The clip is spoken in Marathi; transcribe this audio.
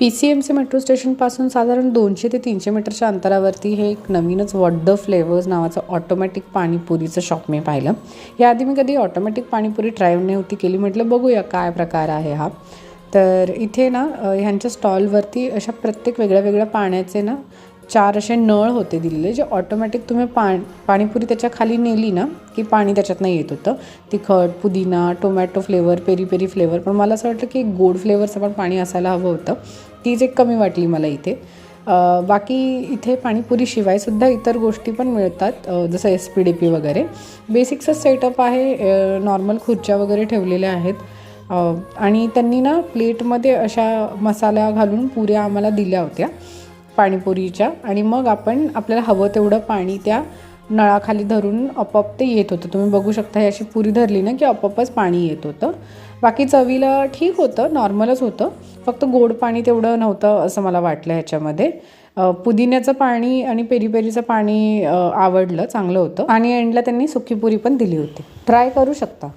PCMC मेट्रो स्टेशनपासून साधारण 200 ते 300 मीटरच्या अंतरावरती हे एक नवीनच व्हॉट द फ्लेवर्स नावाचं ऑटोमॅटिक पाणीपुरीचं शॉप मी पाहिलं. याआधी मी कधी ऑटोमॅटिक पाणीपुरी ट्राय नव्हती केली. म्हटलं बघूया काय प्रकार आहे हा. तर इथे ना ह्यांच्या स्टॉलवरती अशा प्रत्येक वेगळ्या वेगळ्या पाण्याचे ना 4 असे नळ होते दिलेले, जे ऑटोमॅटिक तुम्ही पाणीपुरी त्याच्या खाली नेली ना की पाणी त्याच्यातनं येत होतं. तिखट, पुदिना, tomato flavour, peri peri flavour. पण मला असं वाटलं की गोड फ्लेवरचं पण पाणी असायला हवं होतं. तीच एक कमी वाटली मला इथे. बाकी इथे पाणीपुरीशिवायसुद्धा इतर गोष्टी पण मिळतात, जसं SPD वगैरे. बेसिक्सच सेटअप आहे. नॉर्मल खुर्च्या वगैरे ठेवलेल्या आहेत. आणि त्यांनी ना प्लेटमध्ये अशा मसाला घालून पुऱ्या आम्हाला दिल्या होत्या पाणीपुरीच्या. आणि मग आपण आपल्याला हवं तेवढं पाणी त्या नळाखाली धरून आपोआप ते येत होतं. तुम्ही बघू शकता, ही अशी पुरी धरली ना की आपोआपच पाणी येत होतं. बाकी चवीला ठीक होतं, नॉर्मलच होतं. फक्त गोड पाणी तेवढं नव्हतं असं मला वाटलं ह्याच्यामध्ये. पुदिन्याचं पाणी आणि पेरी पेरीचं पाणी आवडलं, चांगलं होतं. आणि एंडला त्यांनी सुकी पुरी पण दिली होती. ट्राय करू शकता.